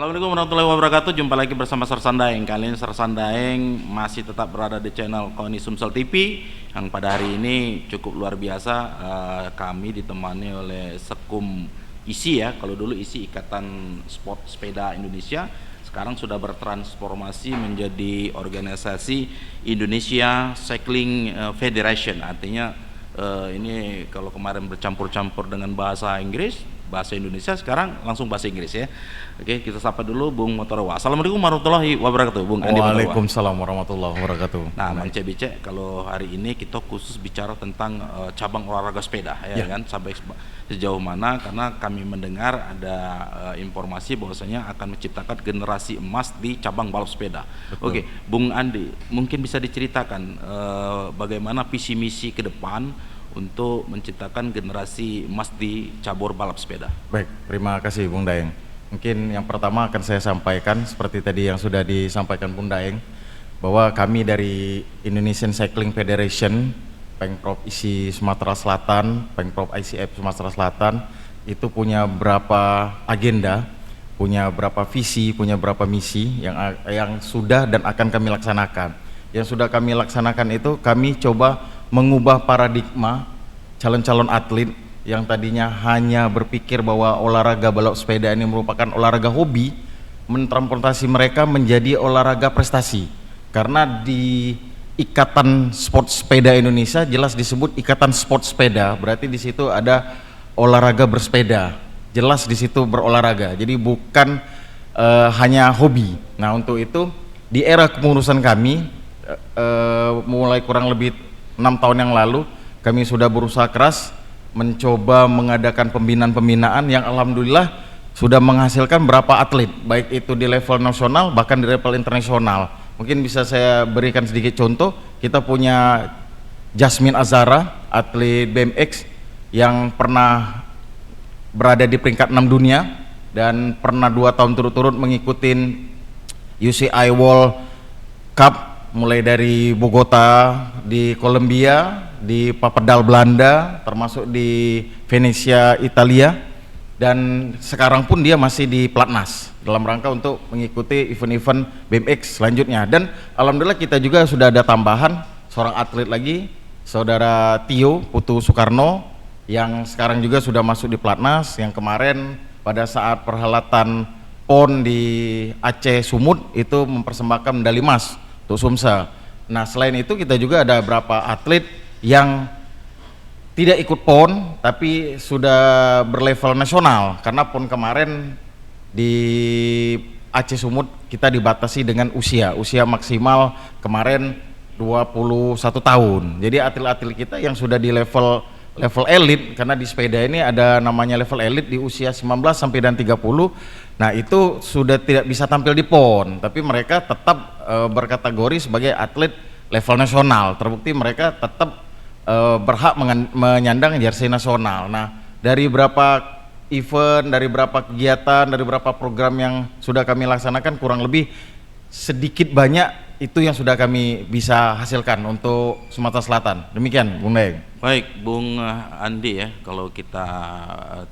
Assalamualaikum warahmatullahi wabarakatuh. Jumpa lagi bersama Sersan Daeng. Kali ini Sersan Daeng masih tetap berada di channel KONI Sumsel TV. Yang pada hari ini cukup luar biasa. Kami ditemani oleh Sekum ISI ya. Kalau dulu ISI Ikatan Sport Sepeda Indonesia, sekarang sudah bertransformasi menjadi organisasi Indonesia Cycling Federation. Artinya ini kalau kemarin bercampur-campur dengan bahasa Inggris, bahasa Indonesia, sekarang langsung bahasa Inggris ya. Oke, kita sapa dulu Bung Motorowa. Assalamualaikum warahmatullahi wabarakatuh, Bung Andi Motorowa. Waalaikumsalam warahmatullahi wabarakatuh. Nah, Bang CBC, kalau hari ini kita khusus bicara tentang cabang olahraga sepeda ya kan, sampai sejauh mana, karena kami mendengar ada informasi bahwasanya akan menciptakan generasi emas di cabang balap sepeda. Betul. Oke, Bung Andi, mungkin bisa diceritakan bagaimana visi misi ke depan untuk menciptakan generasi emas di cabur balap sepeda. Baik, terima kasih Bung Daeng. Mungkin yang pertama akan saya sampaikan seperti tadi yang sudah disampaikan Bung Daeng, bahwa kami dari Indonesian Cycling Federation, Pengprov ISI Sumatera Selatan, Pengprov ICF Sumatera Selatan, itu punya berapa agenda, punya berapa visi, punya berapa misi yang sudah dan akan kami laksanakan. Yang sudah kami laksanakan itu, kami coba mengubah paradigma calon-calon atlet yang tadinya hanya berpikir bahwa olahraga balap sepeda ini merupakan olahraga hobi, mentransformasi mereka menjadi olahraga prestasi. Karena di Ikatan Sport Sepeda Indonesia jelas disebut Ikatan Sport Sepeda, berarti di situ ada olahraga bersepeda, jelas di situ berolahraga. Jadi bukan hanya hobi. Nah, untuk itu di era kepengurusan kami mulai kurang lebih 6 tahun yang lalu, kami sudah berusaha keras mencoba mengadakan pembinaan-pembinaan yang alhamdulillah sudah menghasilkan berapa atlet, baik itu di level nasional bahkan di level internasional. Mungkin bisa saya berikan sedikit contoh. Kita punya Jasmine Azara, atlet BMX yang pernah berada di peringkat 6 dunia dan pernah 2 tahun turut-turut mengikuti UCI World Cup, mulai dari Bogota di Kolombia, di Papendal Belanda, termasuk di Venesia Italia, dan sekarang pun dia masih di Platnas dalam rangka untuk mengikuti event-event BMX selanjutnya. Dan alhamdulillah kita juga sudah ada tambahan seorang atlet lagi, saudara Tio Putu Soekarno, yang sekarang juga sudah masuk di Platnas, yang kemarin pada saat perhelatan PON di Aceh Sumut itu mempersembahkan medali emas untuk Sumsel. Nah, selain itu kita juga ada beberapa atlet yang tidak ikut PON tapi sudah berlevel nasional, karena PON kemarin di Aceh Sumut kita dibatasi dengan usia maksimal kemarin 21 tahun. Jadi atlet-atlet kita yang sudah di level elit, karena di sepeda ini ada namanya level elit di usia 19 sampai dan 30. Nah, itu sudah tidak bisa tampil di PON, tapi mereka tetap berkategori sebagai atlet level nasional. Terbukti mereka tetap berhak menyandang jersey nasional. Nah, dari berapa event, dari berapa kegiatan, dari berapa program yang sudah kami laksanakan, kurang lebih sedikit banyak itu yang sudah kami bisa hasilkan untuk Sumatera Selatan. Demikian, Bung Daeng. Baik, Bung Andi ya, kalau kita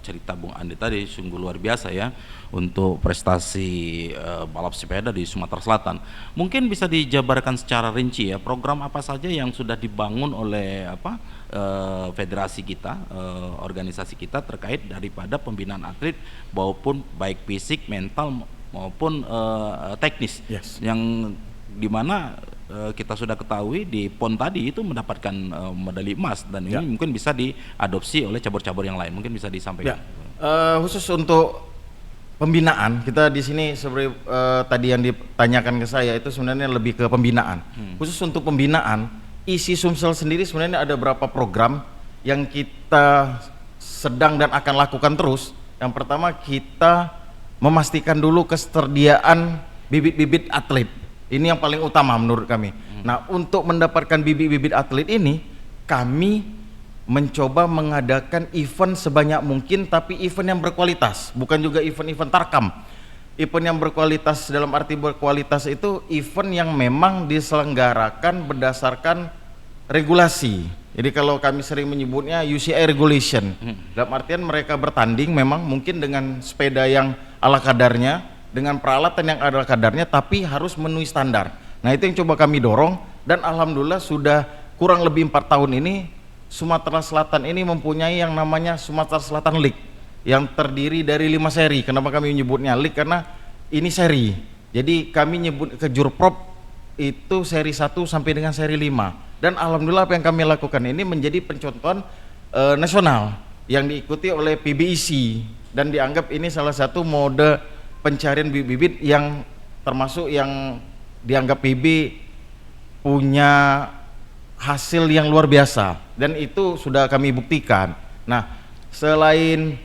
cerita Bung Andi tadi sungguh luar biasa ya untuk prestasi balap sepeda di Sumatera Selatan. Mungkin bisa dijabarkan secara rinci ya, program apa saja yang sudah dibangun oleh federasi kita, organisasi kita terkait daripada pembinaan atlet maupun baik fisik, mental maupun teknis. Yes. Yang dimana kita sudah ketahui di PON tadi itu mendapatkan medali emas, dan ini mungkin bisa diadopsi oleh cabur-cabur yang lain. Mungkin bisa disampaikan. Khusus untuk pembinaan, kita di sini seperti tadi yang ditanyakan ke saya itu sebenarnya lebih ke pembinaan. Khusus untuk pembinaan, ISI Sumsel sendiri sebenarnya ada beberapa program yang kita sedang dan akan lakukan terus. Yang pertama, kita memastikan dulu ketersediaan bibit-bibit atlet. Ini yang paling utama menurut kami. Nah, untuk mendapatkan bibit-bibit atlet ini, kami mencoba mengadakan event sebanyak mungkin, tapi event yang berkualitas, bukan juga event-event tarkam. Event yang berkualitas dalam arti berkualitas itu event yang memang diselenggarakan berdasarkan regulasi. Jadi kalau kami sering menyebutnya UCI regulation, dalam artian mereka bertanding memang mungkin dengan sepeda yang ala kadarnya, dengan peralatan yang ada kadarnya tapi harus memenuhi standar. Nah itu yang coba kami dorong, dan alhamdulillah sudah kurang lebih 4 tahun ini Sumatera Selatan ini mempunyai yang namanya Sumatera Selatan League yang terdiri dari 5 seri. Kenapa kami menyebutnya League? Karena ini seri. Jadi kami nyebut ke Jurprop itu seri 1 sampai dengan seri 5. Dan alhamdulillah apa yang kami lakukan ini menjadi pencontohan nasional yang diikuti oleh PBIC, dan dianggap ini salah satu mode pencarian bibit-bibit yang termasuk yang dianggap PB punya hasil yang luar biasa, dan itu sudah kami buktikan. Nah, selain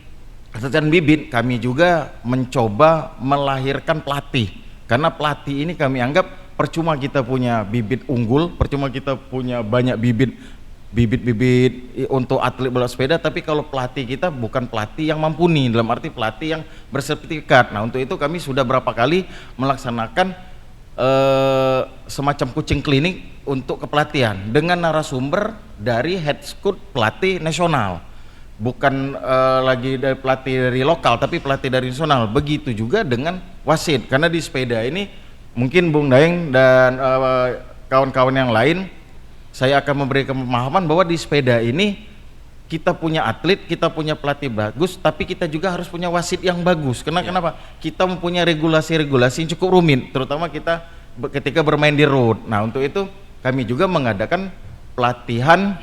kesejahteraan bibit, kami juga mencoba melahirkan pelatih, karena pelatih ini kami anggap percuma kita punya bibit unggul, percuma kita punya banyak bibit-bibit untuk atlet balap sepeda, tapi kalau pelatih kita bukan pelatih yang mumpuni, dalam arti pelatih yang bersertifikat. Nah, untuk itu kami sudah berapa kali melaksanakan semacam coaching klinik untuk kepelatihan dengan narasumber dari head coach pelatih nasional, bukan lagi dari pelatih dari lokal tapi pelatih dari nasional. Begitu juga dengan wasit, karena di sepeda ini mungkin Bung Daeng dan kawan-kawan yang lain, saya akan memberikan pemahaman bahwa di sepeda ini kita punya atlet, kita punya pelatih bagus, tapi kita juga harus punya wasit yang bagus. Kenapa? Kita mempunyai regulasi-regulasi yang cukup rumit, terutama kita ketika bermain di road. Nah, untuk itu kami juga mengadakan pelatihan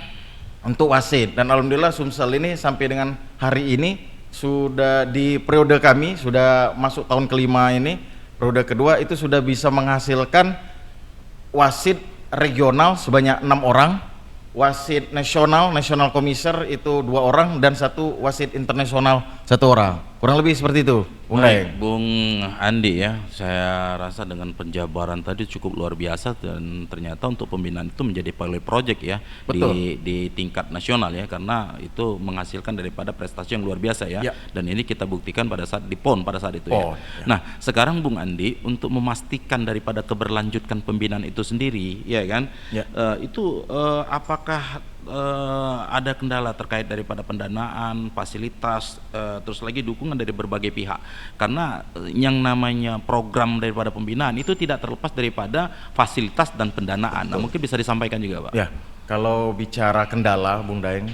untuk wasit, dan alhamdulillah Sumsel ini sampai dengan hari ini sudah di periode kami sudah masuk tahun kelima ini, periode kedua itu sudah bisa menghasilkan wasit regional sebanyak 6 orang, wasit nasional komiser itu 2 orang, dan 1 wasit internasional 1 orang. Kurang lebih seperti itu, Bung Daeng. Bung Andi ya, saya rasa dengan penjabaran tadi cukup luar biasa, dan ternyata untuk pembinaan itu menjadi pilot project ya. Betul. Di tingkat nasional ya, karena itu menghasilkan daripada prestasi yang luar biasa ya. Dan ini kita buktikan pada saat di PON pada saat itu ya. Nah, sekarang Bung Andi, untuk memastikan daripada keberlanjutan pembinaan itu sendiri ya kan, apakah ada kendala terkait daripada pendanaan, fasilitas, terus lagi dukungan dari berbagai pihak, karena yang namanya program daripada pembinaan itu tidak terlepas daripada fasilitas dan pendanaan. Nah, mungkin bisa disampaikan juga, Pak. Ya, kalau bicara kendala, Bung Daeng,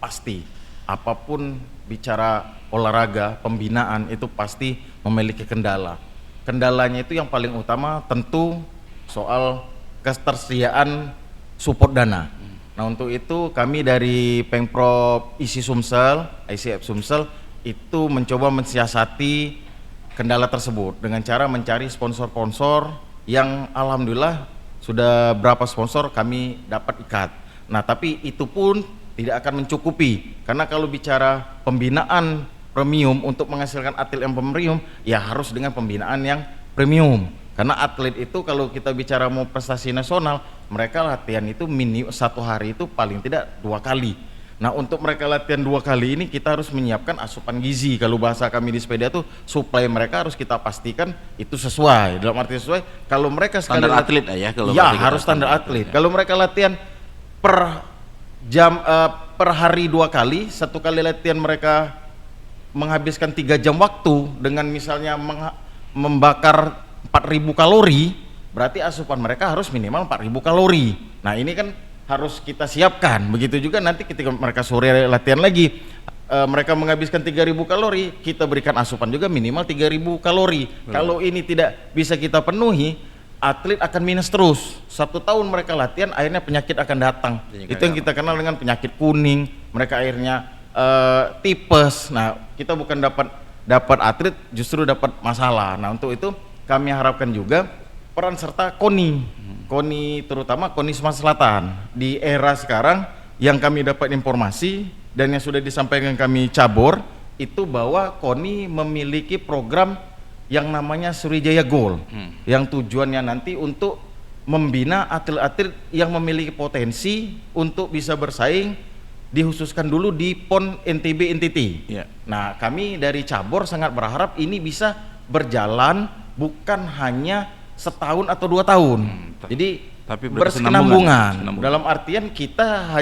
pasti apapun bicara olahraga, pembinaan itu pasti memiliki kendala. Kendalanya itu yang paling utama tentu soal ketersediaan support dana. Nah, untuk itu kami dari Pemprov IC Sumsel, ICF Sumsel itu mencoba mensiasati kendala tersebut dengan cara mencari sponsor-sponsor yang alhamdulillah sudah berapa sponsor kami dapat ikat. Nah, tapi itu pun tidak akan mencukupi, karena kalau bicara pembinaan premium untuk menghasilkan atlet yang premium ya harus dengan pembinaan yang premium. Karena atlet itu kalau kita bicara mau prestasi nasional, mereka latihan itu minimal 1 hari itu paling tidak 2 kali. Nah, untuk mereka latihan 2 kali ini kita harus menyiapkan asupan gizi. Kalau bahasa kami di sepeda tuh, suplai mereka harus kita pastikan itu sesuai. Dalam arti sesuai, kalau mereka sekali standar atlet ya, kalau ya harus standar atlet. Kalau mereka latihan per jam per hari 2 kali, 1 kali latihan mereka menghabiskan 3 jam waktu dengan misalnya membakar 4.000 kalori, berarti asupan mereka harus minimal 4.000 kalori. Nah, ini kan harus kita siapkan. Begitu juga nanti ketika mereka sore latihan lagi, mereka menghabiskan 3.000 kalori, kita berikan asupan juga minimal 3.000 kalori. Kalau ini tidak bisa kita penuhi, atlet akan minus terus. 1 tahun mereka latihan, akhirnya penyakit akan datang. Itu yang kita kenal dengan penyakit kuning. Mereka akhirnya tipes. Nah, kita bukan dapat atlet, justru dapat masalah. Nah, untuk itu kami harapkan juga peran serta KONI terutama KONI Sumatera Selatan di era sekarang yang kami dapat informasi dan yang sudah disampaikan kami cabur itu bahwa KONI memiliki program yang namanya Sriwijaya Gold yang tujuannya nanti untuk membina atlet-atlet yang memiliki potensi untuk bisa bersaing, dikhususkan dulu di PON NTB NTT. Nah, kami dari cabur sangat berharap ini bisa berjalan bukan hanya setahun atau 2 tahun, jadi berkesinambungan. Dalam artian kita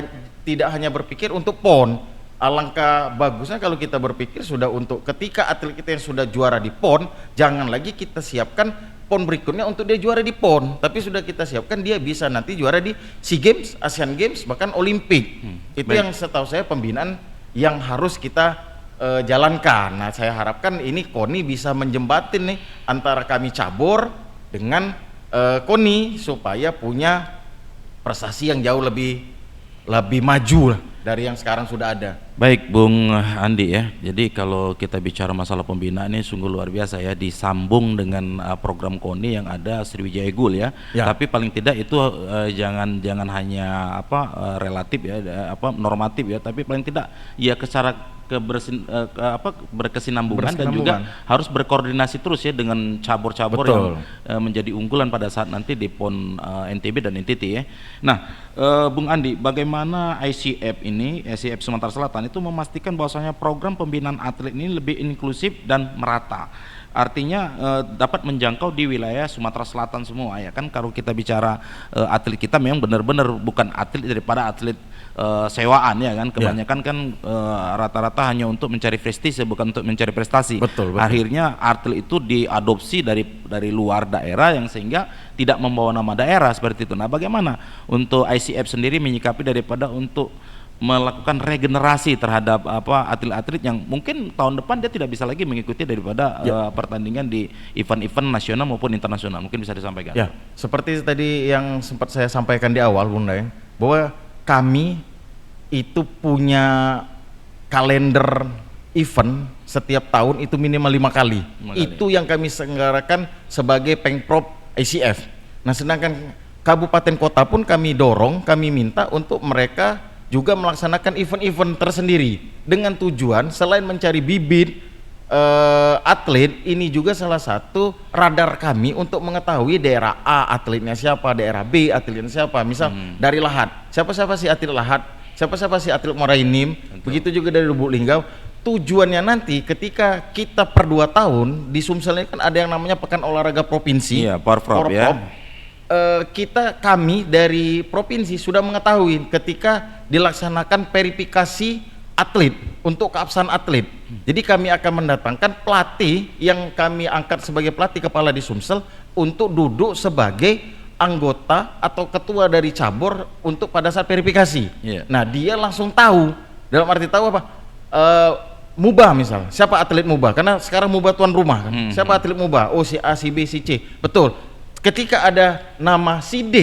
tidak hanya berpikir untuk PON, alangkah bagusnya kalau kita berpikir sudah untuk ketika atlet kita yang sudah juara di PON, jangan lagi kita siapkan PON berikutnya untuk dia juara di PON, tapi sudah kita siapkan dia bisa nanti juara di SEA Games, Asian Games, bahkan Olimpik. Itu baik. yang setahu saya pembinaan yang harus kita jalankan. Nah, saya harapkan ini KONI bisa menjembatin nih antara kami cabur dengan KONI supaya punya prestasi yang jauh lebih maju lah dari yang sekarang sudah ada. Baik Bung Andi ya, jadi kalau kita bicara masalah pembinaan ini sungguh luar biasa ya, disambung dengan program KONI yang ada Sriwijaya Gul ya. Tapi paling tidak itu jangan hanya relatif ya, normatif ya, tapi paling tidak ya secara berkesinambungan dan juga harus berkoordinasi terus ya dengan cabur-cabur yang menjadi unggulan pada saat nanti di PON NTB dan NTT ya. Nah, Bung Andi, bagaimana ICF Sumatera Selatan itu memastikan bahwasanya program pembinaan atlet ini lebih inklusif dan merata? Artinya dapat menjangkau di wilayah Sumatera Selatan semua ya kan. Kalau kita bicara atlet kita memang benar-benar bukan atlet daripada atlet sewaan ya kan, kebanyakan kan rata-rata hanya untuk mencari prestise bukan untuk mencari prestasi. Betul. Akhirnya atlet itu diadopsi dari luar daerah yang sehingga tidak membawa nama daerah seperti itu. Nah, bagaimana untuk ICF sendiri menyikapi daripada untuk melakukan regenerasi terhadap atlet-atlet yang mungkin tahun depan dia tidak bisa lagi mengikuti daripada pertandingan di event-event nasional maupun internasional, mungkin bisa disampaikan. Ya, seperti tadi yang sempat saya sampaikan di awal Bung Daeng, bahwa kami itu punya kalender event setiap tahun itu minimal 5 kali. Itu yang kami selenggarakan sebagai Pengprov ICF. Nah, sedangkan kabupaten kota pun kami dorong, kami minta untuk mereka juga melaksanakan event-event tersendiri dengan tujuan selain mencari bibit atlet, ini juga salah satu radar kami untuk mengetahui daerah A atletnya siapa, daerah B atletnya siapa. Misal dari Lahat, siapa sih atlet Lahat, siapa sih atlet Morainim, begitu juga dari Lubuk Linggau. Tujuannya nanti ketika kita per 2 tahun di Sumsel ini kan ada yang namanya Pekan Olahraga Provinsi, Porprov ya. Kami dari provinsi sudah mengetahui ketika dilaksanakan verifikasi atlet untuk keabsahan atlet. Jadi kami akan mendatangkan pelatih yang kami angkat sebagai pelatih kepala di Sumsel untuk duduk sebagai anggota atau ketua dari cabur untuk pada saat verifikasi. Nah, dia langsung tahu, dalam arti tahu apa? Mubah misal, siapa atlet Mubah? Karena sekarang Mubah tuan rumah kan. Siapa atlet Mubah? Oh, si A, si B, si C. Betul. Ketika ada nama si D,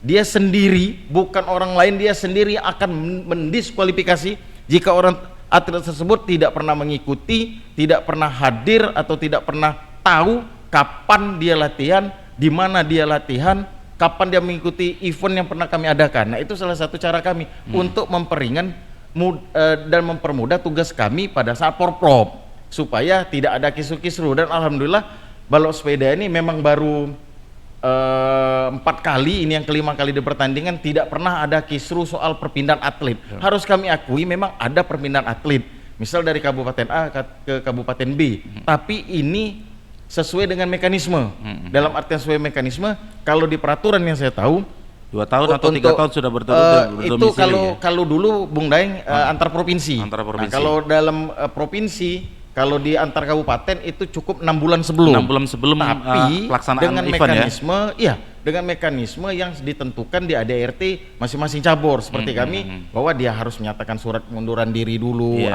dia sendiri, bukan orang lain, dia sendiri akan mendiskualifikasi jika orang atlet tersebut tidak pernah mengikuti, tidak pernah hadir atau tidak pernah tahu kapan dia latihan, di mana dia latihan, kapan dia mengikuti event yang pernah kami adakan. Nah, itu salah satu cara kami untuk memperingan dan mempermudah tugas kami pada saat Porprov supaya tidak ada kisru-kisru. Dan alhamdulillah balap sepeda ini memang baru 4 kali, ini yang kelima kali di pertandingan tidak pernah ada kisru soal perpindahan atlet. Harus kami akui memang ada perpindahan atlet, misal dari Kabupaten A ke Kabupaten B, tapi ini sesuai dengan mekanisme. Dalam artian sesuai mekanisme, kalau di peraturan yang saya tahu 2 tahun atau 3 tahun sudah berdomisili. Itu kalau dulu Bung Daeng antar provinsi. Nah, kalau dalam provinsi, kalau di antar kabupaten itu cukup 6 bulan sebelum. 6 bulan sebelum tapi pelaksanaan dengan event mekanisme, ya dengan mekanisme yang ditentukan di ADRT masing-masing cabur. Seperti kami, bahwa dia harus menyatakan surat pengunduran diri dulu,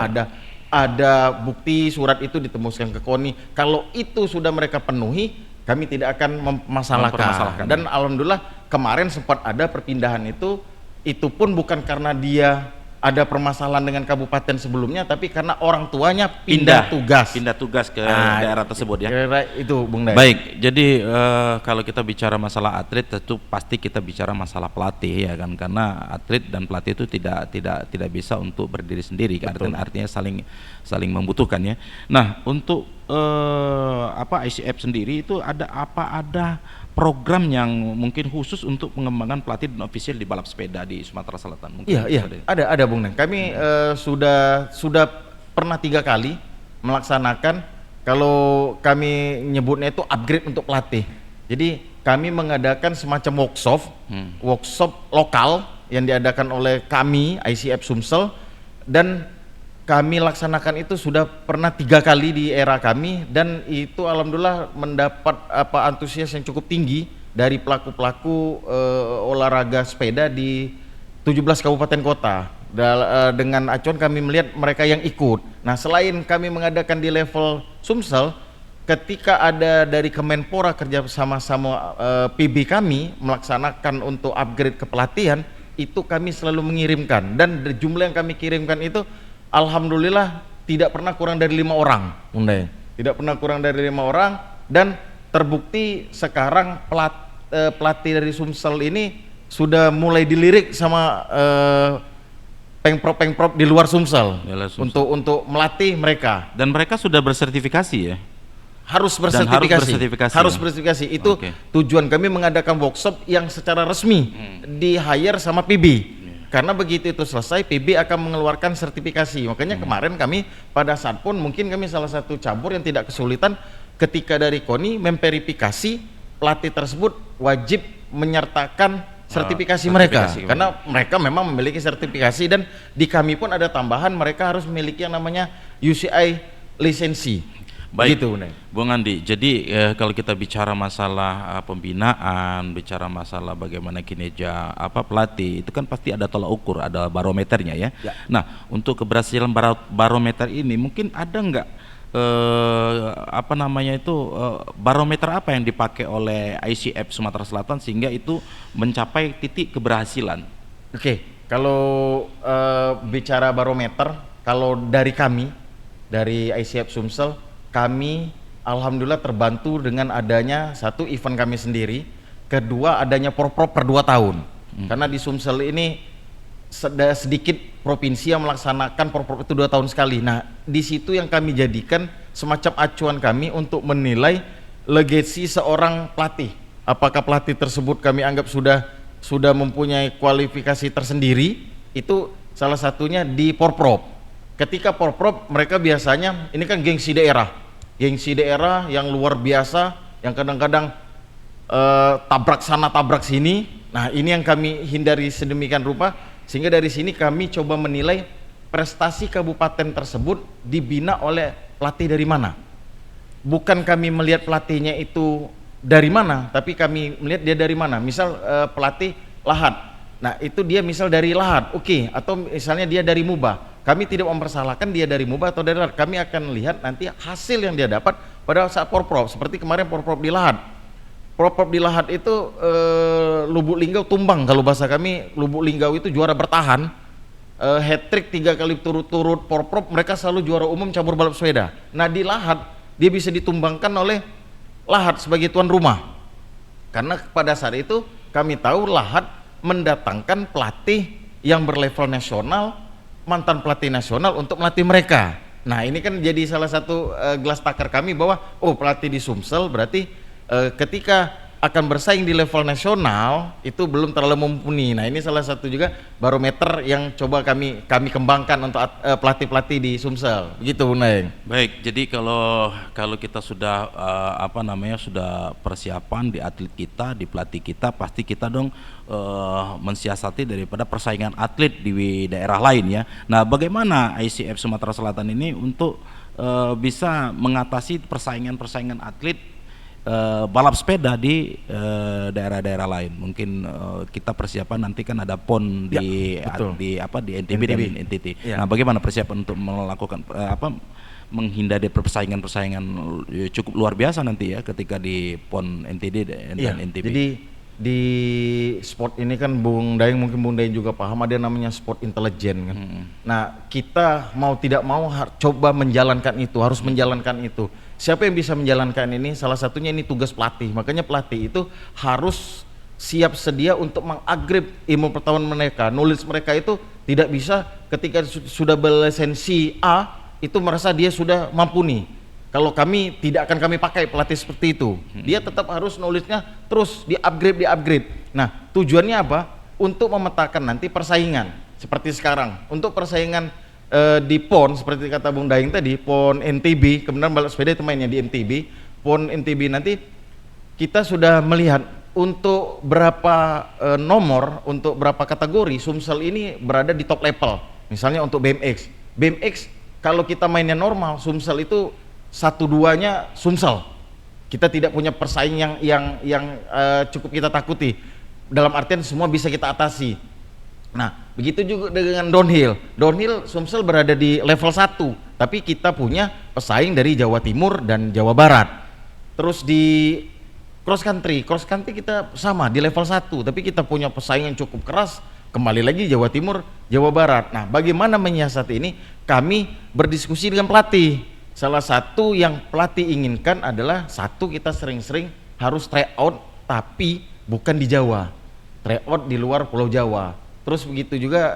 ada bukti surat itu ditembuskan ke KONI. Kalau itu sudah mereka penuhi, kami tidak akan mempermasalahkan. Dan alhamdulillah kemarin sempat ada perpindahan itu pun bukan karena dia ada permasalahan dengan kabupaten sebelumnya, tapi karena orang tuanya pindah tugas ke daerah tersebut ya. Itu Bung Daeng. Baik, jadi kalau kita bicara masalah atlet tentu pasti kita bicara masalah pelatih ya kan, karena atlet dan pelatih itu tidak bisa untuk berdiri sendiri kan, artinya saling membutuhkan ya. Nah, untuk ICF sendiri itu ada program yang mungkin khusus untuk pengembangan pelatih dan ofisial di balap sepeda di Sumatera Selatan? Iya, ada Bung Daeng. Kami sudah pernah 3 kali melaksanakan, kalau kami nyebutnya itu upgrade untuk pelatih. Jadi kami mengadakan semacam workshop lokal yang diadakan oleh kami ICF Sumsel, dan kami laksanakan itu sudah pernah 3 kali di era kami, dan itu alhamdulillah mendapat antusias yang cukup tinggi dari pelaku-pelaku olahraga sepeda di 17 kabupaten kota. Dengan acuan kami melihat mereka yang ikut. Nah, selain kami mengadakan di level Sumsel, ketika ada dari Kemenpora kerja sama PB kami melaksanakan untuk upgrade kepelatihan, itu kami selalu mengirimkan, dan jumlah yang kami kirimkan itu alhamdulillah tidak pernah kurang dari 5 orang, Bunda. Tidak pernah kurang dari 5 orang, dan terbukti sekarang pelatih dari Sumsel ini sudah mulai dilirik sama pengprov di luar Sumsel, untuk melatih mereka. Dan mereka sudah bersertifikasi ya? Harus bersertifikasi. Itu tujuan kami mengadakan workshop yang secara resmi di hire sama PB. Karena begitu itu selesai, PB akan mengeluarkan sertifikasi. Makanya kemarin kami pada saat pun mungkin kami salah satu cabur yang tidak kesulitan ketika dari KONI memverifikasi pelatih tersebut wajib menyertakan sertifikasi mereka, karena mereka memang memiliki sertifikasi, dan di kami pun ada tambahan mereka harus memiliki yang namanya UCI lisensi. Baik, gitu, Bung Andi. Jadi kalau kita bicara masalah pembinaan, bicara masalah bagaimana kinerja pelatih, itu kan pasti ada tolak ukur, ada barometernya ya. Nah, untuk keberhasilan barometer ini mungkin ada nggak barometer apa yang dipakai oleh ICF Sumatera Selatan sehingga itu mencapai titik keberhasilan? Kalau bicara barometer, kalau dari kami, dari ICF Sumsel, kami alhamdulillah terbantu dengan adanya satu event kami sendiri, kedua adanya porprov per 2 tahun. Karena di Sumsel ini sedikit provinsi yang melaksanakan porprov itu 2 tahun sekali. Nah, di situ yang kami jadikan semacam acuan kami untuk menilai legasi seorang pelatih. Apakah pelatih tersebut kami anggap sudah mempunyai kualifikasi tersendiri? Itu salah satunya di porprov. Ketika porprov, mereka biasanya ini kan gengsi daerah yang luar biasa, yang kadang-kadang tabrak sana tabrak sini. Nah, ini yang kami hindari sedemikian rupa, sehingga dari sini kami coba menilai prestasi kabupaten tersebut dibina oleh pelatih dari mana. Bukan kami melihat pelatihnya itu dari mana, tapi kami melihat dia dari mana. Misal pelatih Lahat, nah itu dia misal dari Lahat, atau misalnya dia dari Muba. Kami tidak mempersalahkan dia dari Muba atau dari Lahat. Kami akan lihat nanti hasil yang dia dapat pada saat porprov. Seperti kemarin porprov di Lahat. Porprov di Lahat itu Lubuk Linggau tumbang, kalau bahasa kami Lubuk Linggau itu juara bertahan, hat-trick 3 kali turut-turut porprov, mereka selalu juara umum cabur balap sepeda. Nah, di Lahat dia bisa ditumbangkan oleh Lahat sebagai tuan rumah, karena pada saat itu kami tahu Lahat mendatangkan pelatih yang berlevel nasional, mantan pelatih nasional untuk melatih mereka. Nah, ini kan jadi salah satu gelas takar kami bahwa pelatih di Sumsel berarti ketika akan bersaing di level nasional itu belum terlalu mumpuni. Nah, ini salah satu juga barometer yang coba kami kembangkan untuk pelatih-pelatih di Sumsel. Begitu, Bung Neng. Baik, jadi kalau kita sudah sudah persiapan di atlet kita, di pelatih kita, pasti kita dong mensiasati daripada persaingan atlet di daerah lain ya. Nah, bagaimana ICF Sumatera Selatan ini untuk bisa mengatasi persaingan atlet balap sepeda di daerah-daerah lain? Mungkin kita persiapan nanti kan ada PON di NTB dan NTT. Nah, bagaimana persiapan untuk melakukan menghindari persaingan cukup luar biasa nanti ya ketika di PON NTD dan NTB? Jadi di sport ini kan Bung Daeng, mungkin Bung Daeng juga paham, ada namanya sport intelijen kan. Nah, kita mau tidak mau coba menjalankan itu, harus menjalankan itu. Siapa yang bisa menjalankan ini? Salah satunya ini tugas pelatih. Makanya pelatih itu harus siap sedia untuk mengupgrade ilmu pengetahuan mereka. Knowledge mereka itu tidak bisa ketika sudah berlisensi A itu merasa dia sudah mampu nih. Kalau kami tidak akan kami pakai pelatih seperti itu. Dia tetap harus knowledge-nya terus di-upgrade. Nah, tujuannya apa? Untuk memetakan nanti persaingan seperti sekarang. Untuk persaingan di PON seperti kata Bung Daeng tadi, PON NTB, kemudian balap sepeda itu mainnya di NTB. PON NTB nanti kita sudah melihat untuk berapa nomor, untuk berapa kategori Sumsel ini berada di top level. Misalnya untuk BMX kalau kita mainnya normal, Sumsel itu 1-2-nya Sumsel. Kita tidak punya pesaing yang cukup kita takuti. Dalam artian semua bisa kita atasi. Nah, begitu juga dengan downhill. Downhill Sumsel berada di level 1, tapi kita punya pesaing dari Jawa Timur dan Jawa Barat. Terus di cross country kita sama di level 1, tapi kita punya pesaing yang cukup keras. Kembali lagi Jawa Timur, Jawa Barat. Nah, bagaimana menyiasati ini? Kami berdiskusi dengan pelatih. Salah satu yang pelatih inginkan adalah kita sering-sering harus try out, tapi bukan di Jawa, try out di luar Pulau Jawa. Terus begitu juga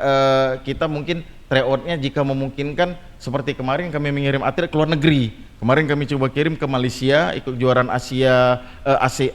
kita mungkin try outnya jika memungkinkan, seperti kemarin kami mengirim atlet ke luar negeri. Kemarin kami coba kirim ke Malaysia ikut kejuaraan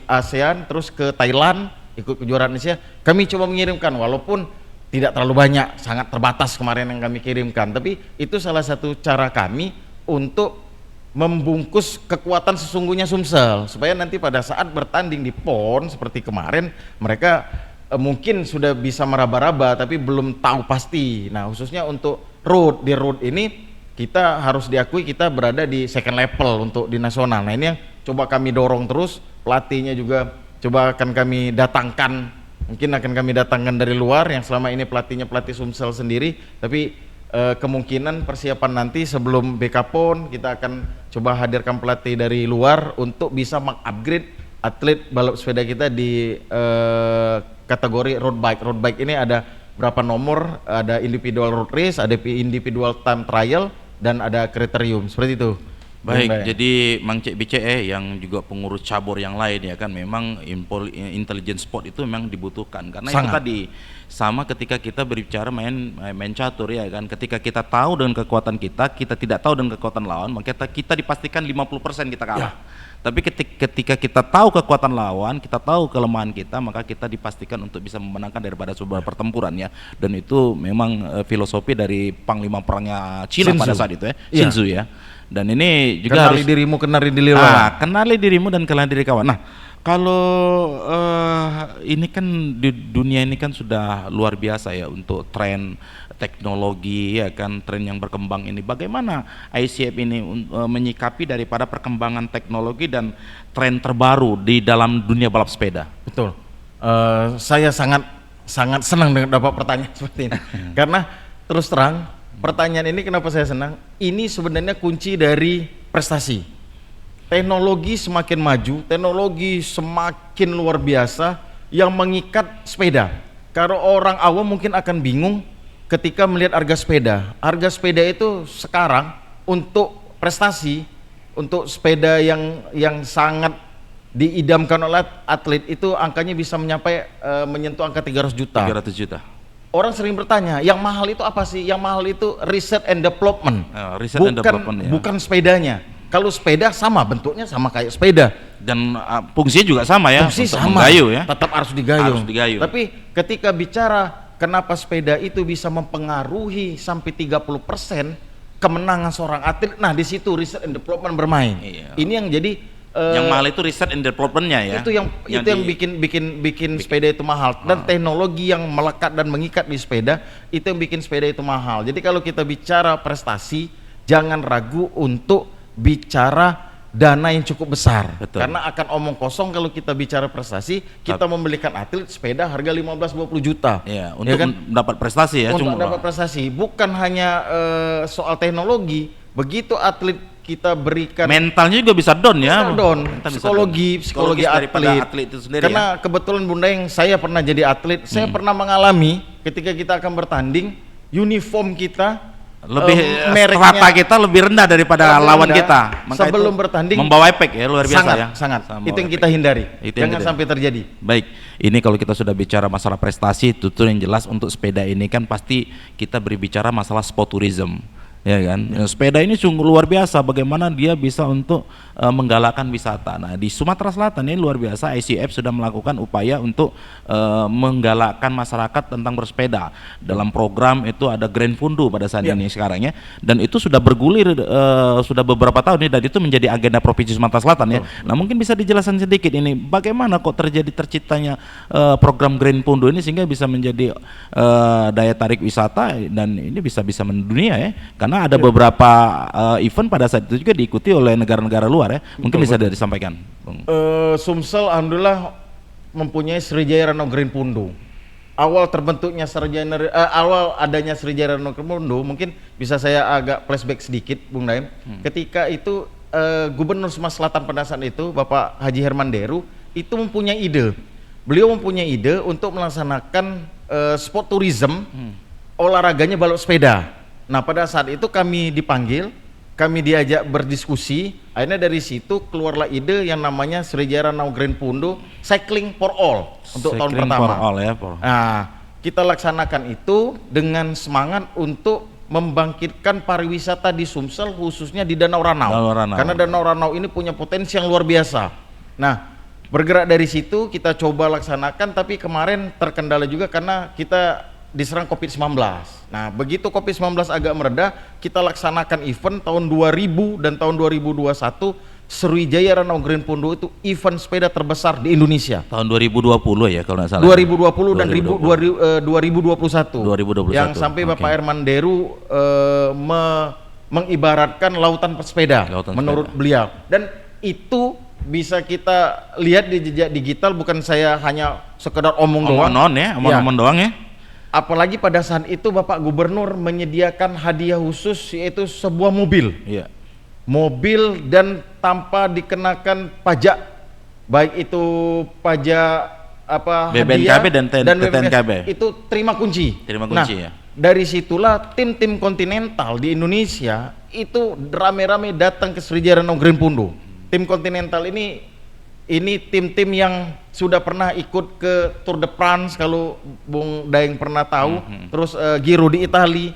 ASEAN, terus ke Thailand ikut kejuaraan Asia. Kami coba mengirimkan, walaupun tidak terlalu banyak, sangat terbatas kemarin yang kami kirimkan, tapi itu salah satu cara kami untuk membungkus kekuatan sesungguhnya Sumsel, supaya nanti pada saat bertanding di PON seperti kemarin, mereka mungkin sudah bisa meraba-raba tapi belum tahu pasti. Nah, khususnya untuk road, di road ini kita harus diakui kita berada di second level untuk di nasional. Nah, ini yang coba kami dorong terus, pelatihnya juga coba akan kami datangkan, mungkin akan kami datangkan dari luar, yang selama ini pelatihnya pelatih Sumsel sendiri, tapi kemungkinan persiapan nanti sebelum BK-PON kita akan coba hadirkan pelatih dari luar untuk bisa mengupgrade atlet balap sepeda kita di kategori road bike. Road bike ini ada berapa nomor, ada individual road race, ada individual time trial, dan ada kriterium, seperti itu. Baik, jadi Mang Cek BCE yang juga pengurus cabur yang lain ya kan, memang intelligence sport itu memang dibutuhkan, karena sangat. Itu tadi sama ketika kita berbicara main catur ya kan, ketika kita tahu dengan kekuatan kita tidak tahu dengan kekuatan lawan, maka kita dipastikan 50% kita kalah. Tapi ketika kita tahu kekuatan lawan, kita tahu kelemahan kita, maka kita dipastikan untuk bisa memenangkan daripada sebuah pertempuran ya. Dan itu memang filosofi dari panglima perangnya Cina pada saat itu ya, Sun Tzu ya. Dan ini juga kenali dirimu, kenali diri lawan. Kenali dirimu dan kenali diri kawan. Nah, kalau ini kan di dunia ini kan sudah luar biasa ya untuk tren teknologi ya kan, tren yang berkembang ini. Bagaimana ICF ini menyikapi daripada perkembangan teknologi dan tren terbaru di dalam dunia balap sepeda? Betul. Saya sangat senang dengan dapat pertanyaan seperti ini. Karena terus terang, pertanyaan ini kenapa saya senang? Ini sebenarnya kunci dari prestasi. Teknologi semakin maju, teknologi semakin luar biasa yang mengikat sepeda. Kalau orang awam mungkin akan bingung ketika melihat harga sepeda. Harga sepeda itu sekarang untuk prestasi, untuk sepeda yang sangat diidamkan oleh atlet itu angkanya bisa menyentuh angka 300 juta. 300 juta. Orang sering bertanya, yang mahal itu apa sih? Yang mahal itu research and development. Bukan sepedanya. Kalau sepeda sama, bentuknya sama kayak sepeda. Dan fungsinya juga sama ya. Fungsi untuk sama, menggayuh ya. tetap harus digayung. Tapi ketika bicara kenapa sepeda itu bisa mempengaruhi sampai 30% kemenangan seorang atlet, nah di situ research and development bermain. Iya. Ini yang jadi yang mahal itu research and development-nya ya. Itu yang bikin sepeda itu mahal, dan teknologi yang melekat dan mengikat di sepeda itu yang bikin sepeda itu mahal. Jadi kalau kita bicara prestasi, jangan ragu untuk bicara dana yang cukup besar. Betul. Karena akan omong kosong kalau kita bicara prestasi, kita membelikan atlet sepeda harga 15-20 juta. Iya, untuk mendapat prestasi ya. Untuk dapat prestasi, bukan hanya soal teknologi. Begitu atlet kita berikan, mentalnya juga bisa down ya. Psikologi atlet itu sendiri. Karena kebetulan Bunda yang saya pernah jadi atlet, saya pernah mengalami ketika kita akan bertanding, uniform kita lebih strata kita lebih rendah daripada lawan kita. Maka sebelum bertanding membawa efek ya luar biasa ya. Sangat. Itu yang kita hindari. Jangan sampai terjadi. Baik, ini kalau kita sudah bicara masalah prestasi, itu yang jelas untuk sepeda ini kan pasti kita berbicara masalah sport tourism. Ya kan, sepeda ini sungguh luar biasa bagaimana dia bisa untuk menggalakkan wisata. Nah di Sumatera Selatan ini luar biasa, ICF sudah melakukan upaya untuk menggalakkan masyarakat tentang bersepeda. Dalam program itu ada Grand Fundo pada saat ini sekarang ya, dan itu sudah bergulir sudah beberapa tahun ini, dan itu menjadi agenda Provinsi Sumatera Selatan ya. Nah mungkin bisa dijelaskan sedikit ini bagaimana kok terciptanya program Grand Fundo ini sehingga bisa menjadi daya tarik wisata, dan ini bisa mendunia ya, karena karena ada beberapa event pada saat itu juga diikuti oleh negara-negara luar ya. Mungkin bisa disampaikan, Bung. Sumsel alhamdulillah mempunyai Sriwijaya Ranau Green Pundu. Awal terbentuknya awal adanya Sriwijaya Ranau Green Pundu, mungkin bisa saya agak flashback sedikit, Bung Daim. Ketika itu Gubernur Sumatera Selatan pada saat itu, Bapak Haji Herman Deru, itu mempunyai ide. Beliau mempunyai ide untuk melaksanakan sport tourism, olahraganya balap sepeda. Nah, pada saat itu kami dipanggil, kami diajak berdiskusi, akhirnya dari situ keluarlah ide yang namanya Sriwijaya Ranau Green Pundu Cycling for All untuk tahun pertama. For all, ya, Nah, kita laksanakan itu dengan semangat untuk membangkitkan pariwisata di Sumsel, khususnya di Danau Ranau. Karena Danau Ranau ini punya potensi yang luar biasa. Nah, bergerak dari situ kita coba laksanakan, tapi kemarin terkendala juga karena kita diserang COVID-19. Nah, begitu COVID-19 agak mereda, kita laksanakan event tahun 2000 dan tahun 2021, Sriwijaya Ranau Green Pundu itu event sepeda terbesar di Indonesia. Tahun 2020 ya kalau nggak salah. 2020 dan 2021. Yang sampai Bapak Herman Deru mengibaratkan lautan pesepeda menurut beliau. Dan itu bisa kita lihat di jejak digital, bukan saya hanya sekedar omong doang. Omong doang ya. Apalagi pada saat itu Bapak Gubernur menyediakan hadiah khusus, yaitu sebuah mobil. Iya. Mobil dan tanpa dikenakan pajak, baik itu pajak BPNKB dan TNKB. Itu terima kunci. Nah, ya. Dari situlah tim-tim kontinental di Indonesia itu rame-rame datang ke Sriwijaya Ranau Green Pundu. Tim kontinental ini tim-tim yang sudah pernah ikut ke Tour de France, kalau Bung Daeng pernah tahu, terus Giro di Itali,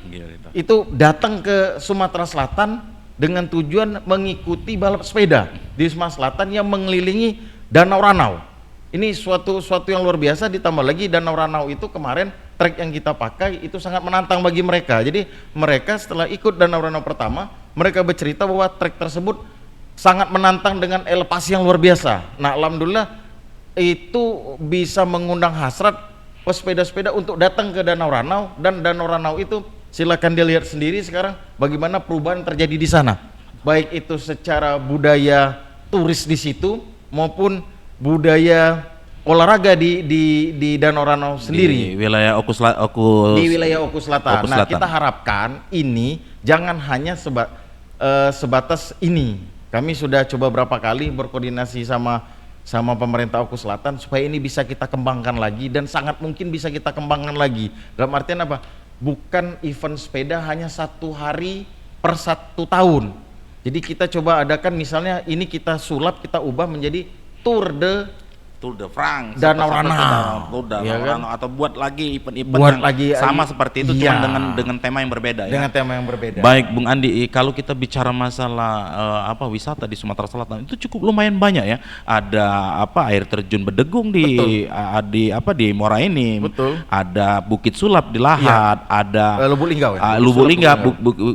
itu datang ke Sumatera Selatan dengan tujuan mengikuti balap sepeda di Sumatera Selatan yang mengelilingi Danau Ranau. Ini suatu yang luar biasa, ditambah lagi Danau Ranau itu kemarin trek yang kita pakai itu sangat menantang bagi mereka. Jadi mereka setelah ikut Danau Ranau pertama, mereka bercerita bahwa trek tersebut sangat menantang dengan elevasi yang luar biasa. Nah, alhamdulillah itu bisa mengundang hasrat pesepeda-sepeda untuk datang ke Danau Ranau, dan Danau Ranau itu silakan dilihat sendiri sekarang bagaimana perubahan terjadi di sana. Baik itu secara budaya turis di situ maupun budaya olahraga di Danau Ranau sendiri. Di wilayah Oku Selatan. Nah, kita harapkan ini jangan hanya sebatas ini. Kami sudah coba berapa kali berkoordinasi sama pemerintah Oku Selatan supaya ini bisa kita kembangkan lagi, dan sangat mungkin bisa kita kembangkan lagi. Dalam artian apa? Bukan event sepeda hanya 1 hari per 1 tahun. Jadi kita coba adakan, misalnya ini kita sulap, kita ubah menjadi Tour de France, Danau Ranau, atau buat lagi event-event yang sama seperti itu, cuma dengan tema yang berbeda. Dengan tema yang berbeda. Baik, Bung Andi, kalau kita bicara masalah wisata di Sumatera Selatan itu cukup lumayan banyak ya. Ada air terjun Bedegung di Muara Enim. Betul. Ada Bukit Sulap di Lahat, ada Lubuk Linggau ya.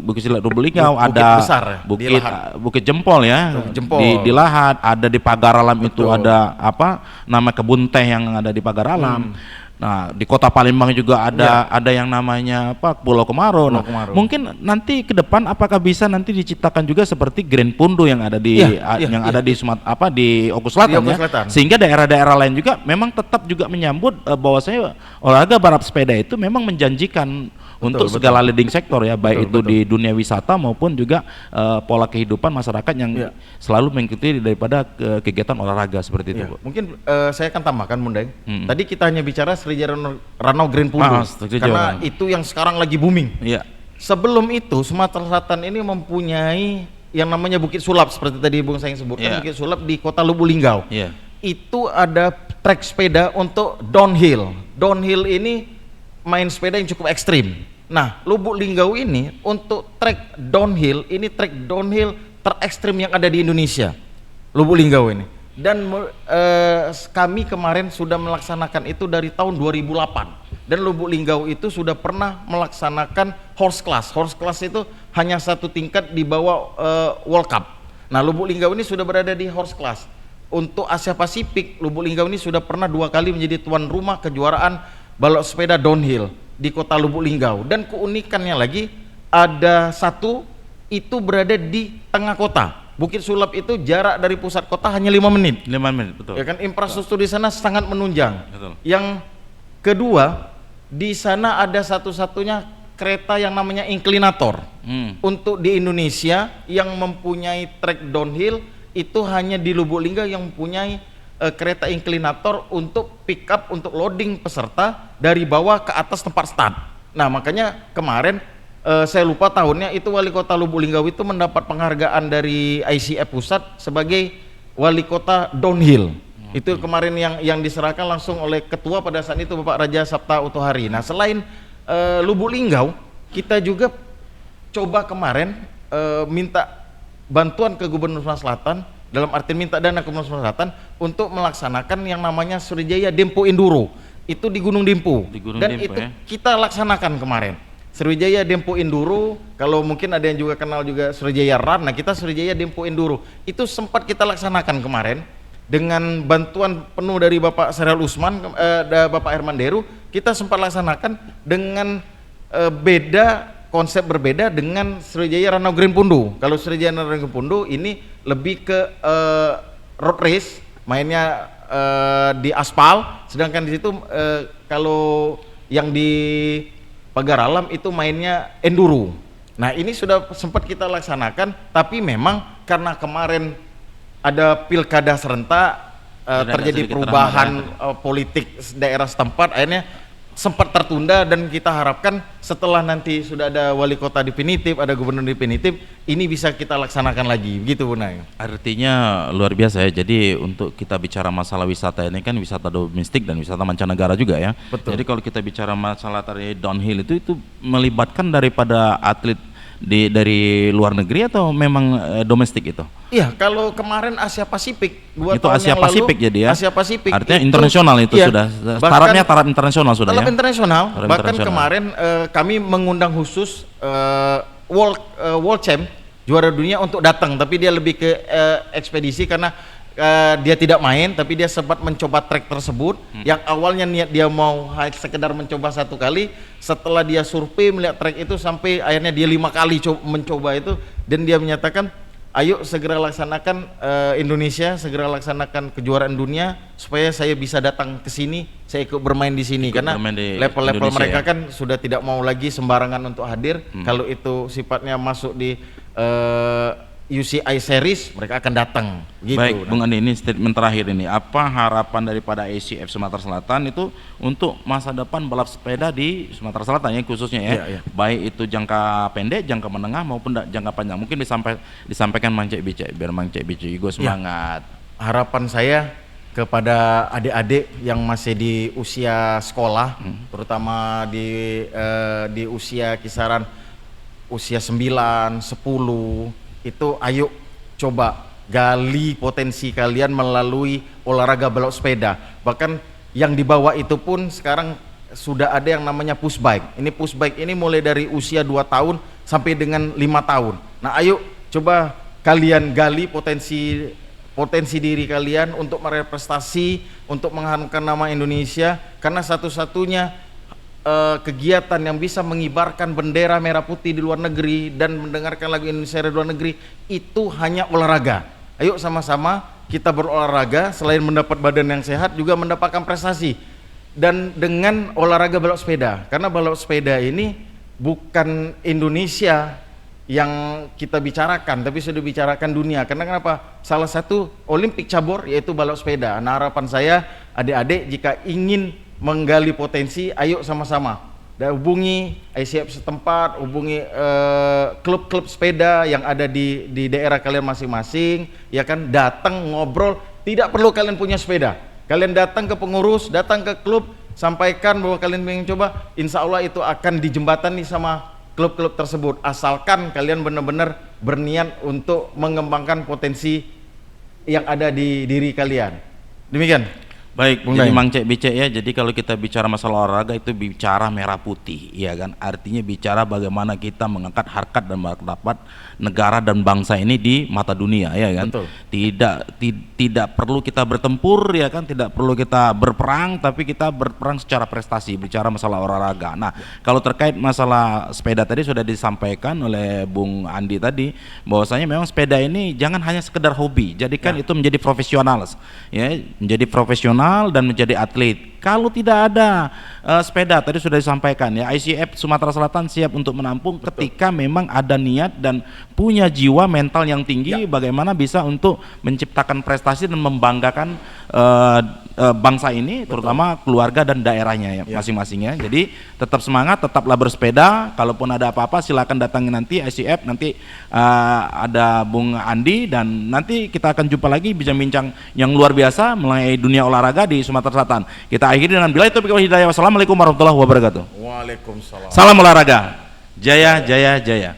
Bukit Sulap Lubuk Linggau, ada besar, Bukit Jempol ya. Di Lahat, ada di Pagar Alam. Betul. Itu ada nama kebun teh yang ada di Pagar Alam. Nah, di Kota Palembang juga ada yang namanya Pulau Kemaro. Mungkin nanti ke depan apakah bisa nanti diciptakan juga seperti Green Pundu yang ada di di Oku Selatan, sehingga daerah-daerah lain juga memang tetap juga menyambut bahwasanya olahraga balap sepeda itu memang menjanjikan untuk segala leading sektor ya, baik itu di dunia wisata maupun juga pola kehidupan masyarakat yang selalu mengikuti daripada kegiatan olahraga seperti itu. Mungkin saya akan tambahkan, Bung Daeng. Tadi kita hanya bicara Sriwijaya Ranau Green Pundu karena itu yang sekarang lagi booming. Sebelum itu Sumatera Selatan ini mempunyai yang namanya Bukit Sulap, seperti tadi Bung Saing sebutkan. Bukit Sulap di Kota Lubuk Linggau. Itu ada trek sepeda untuk downhill. Downhill ini main sepeda yang cukup ekstrim. Nah, Lubuk Linggau ini untuk trek downhill, ini trek downhill terekstrim yang ada di Indonesia, Lubuk Linggau ini. Dan kami kemarin sudah melaksanakan itu dari tahun 2008. Dan Lubuk Linggau itu sudah pernah melaksanakan horse class. Horse class itu hanya 1 tingkat di bawah World Cup. Nah, Lubuk Linggau ini sudah berada di horse class. Untuk Asia Pasifik, Lubuk Linggau ini sudah pernah 2 kali menjadi tuan rumah kejuaraan balap sepeda downhill di Kota Lubuk Linggau. Dan keunikannya lagi, ada satu itu berada di tengah kota. Bukit Sulap itu jarak dari pusat kota hanya 5 menit. 5 menit, betul. Ya kan, infrastruktur di sana sangat menunjang. Betul. Yang kedua, di sana ada satu-satunya kereta yang namanya inklinator. Untuk di Indonesia yang mempunyai trek downhill itu hanya di Lubuk Lingga yang mempunyai kereta inklinator untuk pick up, untuk loading peserta dari bawah ke atas tempat start. Nah, makanya kemarin saya lupa tahunnya itu wali kota Lubuk Linggau itu mendapat penghargaan dari ICF Pusat sebagai wali kota downhill. Itu kemarin yang diserahkan langsung oleh ketua pada saat itu Bapak Raja Sabta Utohari. Nah, selain Lubuk Linggau, kita juga coba kemarin minta bantuan ke Gubernur Sumatera Selatan, dalam arti minta dana ke Gubernur Sumatera Selatan untuk melaksanakan yang namanya Sriwijaya Dempo Enduro. Itu di Gunung Dempo. Dan Dempo, itu ya? kita laksanakan kemarin. Sriwijaya Dempo Enduro, kalau mungkin ada yang juga kenal juga Sriwijaya Run. Nah, kita Sriwijaya Dempo Enduro itu sempat kita laksanakan kemarin dengan bantuan penuh dari Bapak Serial Usman, Bapak Herman Deru. Kita sempat laksanakan dengan konsep berbeda dengan Sriwijaya Ranau Green Pundu. Kalau Sriwijaya Ranau Green Pundu ini lebih ke road race, mainnya di aspal, sedangkan di situ kalau yang di Pagar Alam itu mainnya enduro. Nah, ini sudah sempat kita laksanakan, tapi memang karena kemarin ada pilkada serentak, terjadi perubahan politik daerah setempat, akhirnya sempat tertunda, dan kita harapkan setelah nanti sudah ada wali kota definitif, ada gubernur definitif, ini bisa kita laksanakan lagi, begitu Bu Nay. Artinya luar biasa ya. Jadi untuk kita bicara masalah wisata ini kan wisata domestik dan wisata mancanegara juga ya. Betul. Jadi kalau kita bicara masalah tadi downhill itu melibatkan daripada atlet dari luar negeri atau memang domestik itu? Iya, kalau kemarin Asia Pasifik Itu Asia Pasifik jadi ya. Asia Pasifik artinya itu, internasional itu iya, sudah tarafnya taraf internasional sudah taraf ya. internasional. Taraf Bahkan internasional. kemarin kami mengundang khusus World Champ juara dunia untuk datang, tapi dia lebih ke ekspedisi karena dia tidak main, tapi dia sempat mencoba trek tersebut. Yang awalnya niat dia mau sekedar mencoba satu kali, setelah dia survei melihat trek itu sampai akhirnya dia 5 kali mencoba itu, dan dia menyatakan ayo segera laksanakan Indonesia, segera laksanakan kejuaraan dunia supaya saya bisa datang ke sini, saya ikut bermain di sini, karena level-level mereka ya? kan sudah tidak mau lagi sembarangan untuk hadir. Kalau itu sifatnya masuk di UCI series, mereka akan datang gitu. Baik, Bung Andi, ini statement terakhir ini. Apa harapan daripada ACF Sumatera Selatan itu untuk masa depan balap sepeda di Sumatera Selatan ya khususnya ya? Iya. Baik itu jangka pendek, jangka menengah maupun jangka panjang. Mungkin disampaikan Mang Cek Bicek biar Mang Cek Bicek juga semangat. Harapan saya kepada adik-adik yang masih di usia sekolah, terutama di usia kisaran usia 9, 10, itu ayo coba gali potensi kalian melalui olahraga balap sepeda. Bahkan yang di bawah itu pun sekarang sudah ada yang namanya push bike. Ini push bike ini mulai dari usia 2 tahun sampai dengan 5 tahun. Nah, ayo coba kalian gali potensi diri kalian untuk meraih prestasi, untuk mengharumkan nama Indonesia, karena satu-satunya kegiatan yang bisa mengibarkan bendera merah putih di luar negeri dan mendengarkan lagu Indonesia di luar negeri itu hanya olahraga. Ayo sama-sama kita berolahraga, selain mendapat badan yang sehat juga mendapatkan prestasi. Dan dengan olahraga balap sepeda, karena balap sepeda ini bukan Indonesia yang kita bicarakan, tapi sudah bicarakan dunia. Karena kenapa? Salah satu olimpik cabur yaitu balap sepeda. Nah, harapan saya adik-adik jika ingin menggali potensi, ayo sama-sama dan hubungi ICF setempat, hubungi klub-klub sepeda yang ada di daerah kalian masing-masing, ya kan, datang ngobrol, tidak perlu kalian punya sepeda, kalian datang ke pengurus, datang ke klub, sampaikan bahwa kalian ingin coba, insya Allah itu akan dijembatani sama klub-klub tersebut, asalkan kalian benar-benar berniat untuk mengembangkan potensi yang ada di diri kalian. Demikian. Baik, Bung jadi Daeng. Mang Cek Bicek ya. Jadi kalau kita bicara masalah olahraga itu bicara merah putih, ya kan? Artinya bicara bagaimana kita mengangkat harkat dan martabat negara dan bangsa ini di mata dunia, ya kan? Betul. Tidak perlu kita bertempur, ya kan? Tidak perlu kita berperang, tapi kita berperang secara prestasi. Bicara masalah olahraga. Nah, kalau terkait masalah sepeda tadi sudah disampaikan oleh Bung Andi tadi, bahwasanya memang sepeda ini jangan hanya sekedar hobi, jadikan itu menjadi profesional, ya, menjadi profesional dan menjadi atlet. Kalau tidak ada sepeda tadi sudah disampaikan ya, ICF Sumatera Selatan siap untuk menampung ketika memang ada niat dan punya jiwa mental yang tinggi, bagaimana bisa untuk menciptakan prestasi dan membanggakan bangsa ini, terutama keluarga dan daerahnya ya, masing-masingnya. Jadi tetap semangat, tetaplah bersepeda. Kalaupun ada apa-apa silakan datangi nanti ICF, nanti ada Bung Andi, dan nanti kita akan jumpa lagi bincang-bincang yang luar biasa mengenai dunia olahraga di Sumatera Selatan. Kita akhiri dengan billahi taufiq wal hidayah. Wassalamualaikum warahmatullahi wabarakatuh. Waalaikumsalam. Salam olahraga. Jaya jaya jaya.